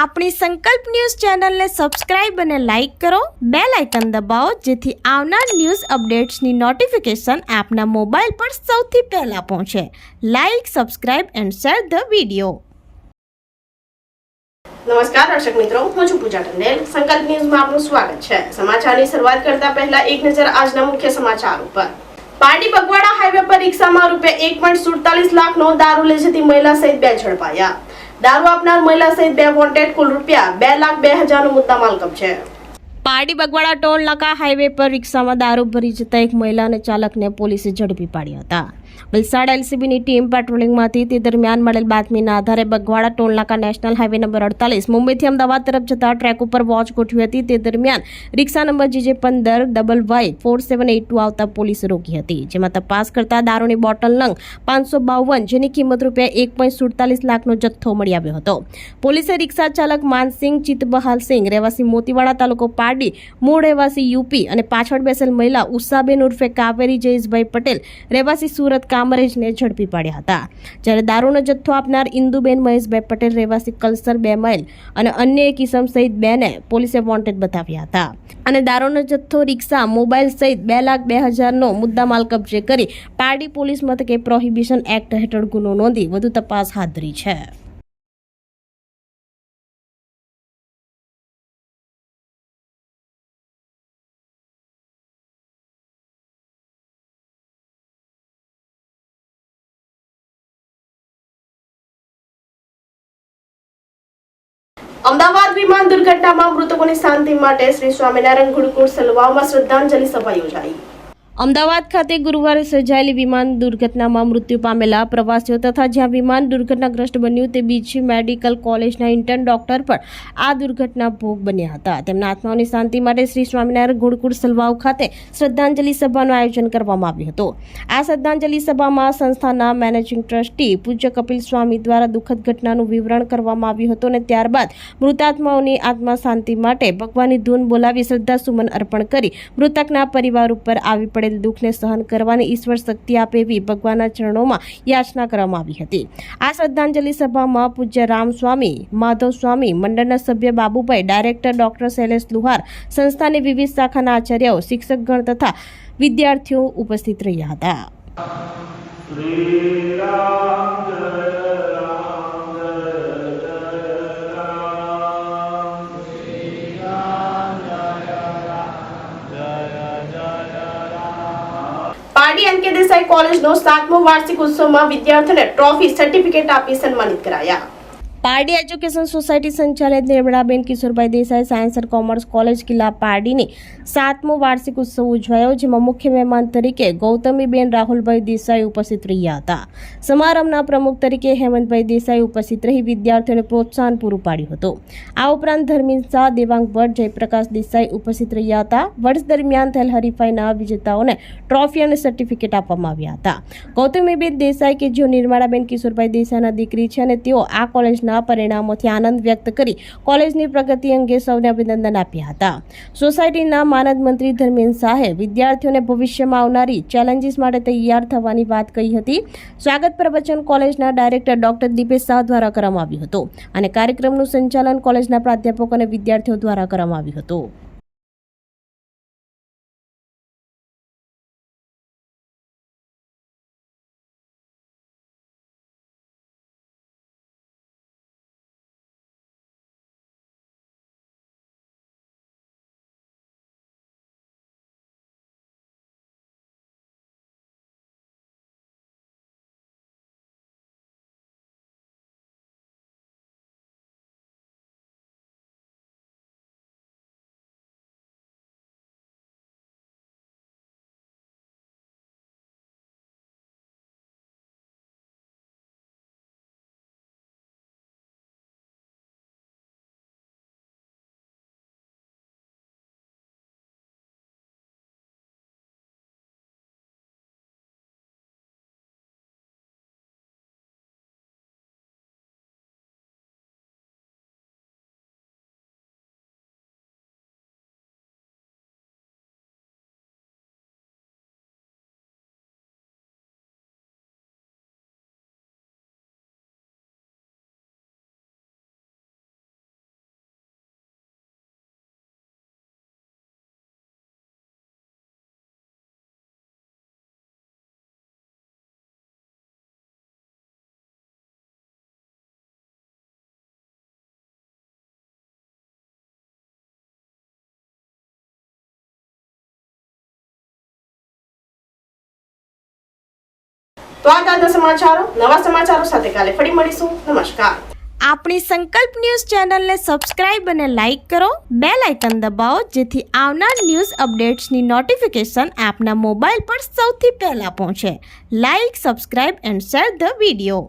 આપણી સંકલ્પ ન્યૂઝ ચેનલને સબસ્ક્રાઇબ અને લાઇક કરો, બેલ આઇકન દબાવો જેથી આવનાર ન્યૂઝ અપડેટ્સની નોટિફિકેશન આપના મોબાઈલ પર સૌથી પહેલા પહોંચે. Like, subscribe and share the video. નમસ્કાર દર્શક મિત્રો, હું છું પૂજા ટંડેલ. સંકલ્પ ન્યૂઝમાં આપનું સ્વાગત છે. સમાચારની શરૂઆત કરતા પહેલા એક નજર આજના મુખ્ય સમાચાર ઉપર. પારડી બગવાડા હાઈવે પર રિક્ષામાં ₹1.47 લાખનો દારૂ લઈ જતી મહિલા સહિત 2 ઝડપાયા. દારૂ આપનાર મહિલા સહિત 2 વોન્ટેડ, કુલ ₹2,02,000નો મુદ્દામાલ કબજે. પારડી બગવાડા ટોલ નાકા હાઈવે પર રિક્ષામાં દારૂ ભરી જતા એક મહિલા અને ચાલકને પોલીસે ઝડપી પાડ્યા હતા. વલસાડ એલસીબીની ટીમ પેટ્રોલિંગમાંથી તે દરમિયાન મળેલ બાતમીના આધારે બગવાડા ટોલનાકા નેશનલ હાઈવે નંબર 48 મુંબઈથી અમદાવાદ તરફ જતા ટ્રેક ઉપર વોચ ગોઠવી હતી. તે દરમિયાન રિક્ષા નંબર JJ15YY4782 આવતા પોલીસે રોકી હતી, જેમાં તપાસ કરતા દારૂની બોટલ નંગ 552 જેની કિંમત ₹1.47 લાખનો જથ્થો મળી આવ્યો હતો. પોલીસે રિક્ષા ચાલક માનસિંહ ચિતબહાલસિંહ રહેવાસી મોતીવાડા તાલુકો પારડી, મૂળ રહેવાસી યુપી અને પાછળ બેસેલ મહિલા ઉષાબેન ઉર્ફે કાવેરી જયેશભાઈ પટેલ રહેવાસી સુરત કામરેજને ઝડપી પાડ્યા હતા. જ્યારે દારૂનો જથ્થો આપનાર ઇન્દુબેન મહેશભાઈ પટેલ રહેવાસી કલસર 2 માઇલ અને અન્ય એક ઇસમ સહિત 2ને પોલીસે વોન્ટેડ બતાવ્યા હતા. અને દારૂનો જથ્થો, રિક્ષા, મોબાઈલ સહિત ₹2,02,000નો મુદ્દામાલ કબજે કરી પારડી પોલીસ મથકે પ્રોહિબિશન એક્ટ હેઠળ ગુનો નોંધી વધુ તપાસ હાથ ધરી છે. અમદાવાદ વિમાન દુર્ઘટનામાં મૃતકોની શાંતિ માટે શ્રી સ્વામિનારાયણ ગુરુકુળ સલવાવમાં શ્રદ્ધાંજલિ સભા યોજાઈ. અમદાવાદ ખાતે ગુરુવારે સર્જાયેલી વિમાન દુર્ઘટનામાં મૃત્યુ પામેલા પ્રવાસીઓ તથા જ્યાં વિમાન દુર્ઘટનાગ્રસ્ત બન્યું તે બીજી મેડિકલ કોલેજના ઇન્ટર્ન ડોક્ટર પણ આ દુર્ઘટના ભોગ બન્યા હતા. તેમના આત્માઓની શાંતિ માટે શ્રી સ્વામિનારાયણ ગુરુકુળ સલવાવ ખાતે શ્રદ્ધાંજલિ સભાનું આયોજન કરવામાં આવ્યું હતું. આ શ્રદ્ધાંજલિ સભામાં સંસ્થાના મેનેજિંગ ટ્રસ્ટી પૂજ્ય કપિલ સ્વામી દ્વારા દુઃખદ ઘટનાનું વિવરણ કરવામાં આવ્યું હતું અને ત્યારબાદ મૃતાત્માઓની આત્મા શાંતિ માટે ભગવાનની ધૂન બોલાવી શ્રદ્ધાસુમન અર્પણ કરી મૃતકના પરિવાર ઉપર આવી દુઃખને સહન કરવાની ઈશ્વર શક્તિ આપે એવી ભગવાનના ચરણોમાં યાચના કરવામાં આવી હતી. આ શ્રદ્ધાંજલિ સભામાં પૂજ્ય રામસ્વામી, માધવ સ્વામી, મંડળના સભ્ય બાબુભાઈ, ડાયરેક્ટર ડોક્ટર શૈલેષ લુહાર, સંસ્થાની વિવિધ શાખાના આચાર્યો, શિક્ષકગણ તથા વિદ્યાર્થીઓ ઉપસ્થિત રહ્યા હતા. પારડી એન કે દેસાઈ કોલેજનો 7મો વાર્ષિક ઉત્સવમાં વિદ્યાર્થીઓને ટ્રોફી, સર્ટિફિકેટ આપી સન્માનિત કરાયા. પારડી એજ્યુકેશન સોસાયટી સંચાલિત Nirmalaben Kishorbhai Desai science and commerce college કિલ્લા પારડીની 7મો વાર્ષિક ઉત્સવ ઉજવાયો, જેમાં મુખ્ય મહેમાન તરીકે ગૌતમીબેન રાહુલભાઈ દેસાઈ ઉપસ્થિત રહ્યા હતા. સમારંભના પ્રમુખ તરીકે હેમંતભાઈ દેસાઈ ઉપસ્થિત રહી વિદ્યાર્થીઓને પ્રોત્સાહન પૂરું પાડ્યું હતું. આ ઉપરાંત ધર્મિન શાહ, દેવાંગ ભટ્ટ, જયપ્રકાશ દેસાઈ ઉપસ્થિત રહ્યા હતા. વર્ષ દરમિયાન થયેલ હરીફાઈના વિજેતાઓને ટ્રોફી અને સર્ટિફિકેટ આપવામાં આવ્યા હતા. ગૌતમીબેન દેસાઈ કે જેઓ નિર્મળાબેન કિશોરભાઈ દેસાઈના દીકરી છે અને તેઓ આ કોલેજના પરિણામોથી આનંદ વ્યક્ત કરી કોલેજની પ્રગતિ અંગે સૌને અભિનંદન આપ્યા હતા. સોસાયટીના માનદ મંત્રી ધર્મેન શાહે વિદ્યાર્થીઓને ભવિષ્યમાં આવનારી ચેલેન્જીસ માટે તૈયાર થવાની વાત કહી હતી. સ્વાગત પ્રવચન કોલેજના ડાયરેક્ટર ડોક્ટર દીપેશ શાહ દ્વારા કરવામાં આવ્યું હતું અને કાર્યક્રમનું સંચાલન કોલેજના પ્રાધ્યાપકો અને વિદ્યાર્થીઓ દ્વારા કરવામાં આવ્યું હતું. તો આ તાજા સમાચારો, નવા સમાચારો સાથે કાલે ફરી મળીશું. નમસ્કાર. આપણી સંકલ્પ ન્યૂઝ ચેનલને સબસ્ક્રાઇબ અને લાઇક કરો, બેલ આઇકન દબાવો જેથી આવનાર ન્યૂઝ અપડેટ્સની નોટિફિકેશન આપના મોબાઈલ પર સૌથી પહેલા પહોંચે. Like, subscribe and share the video.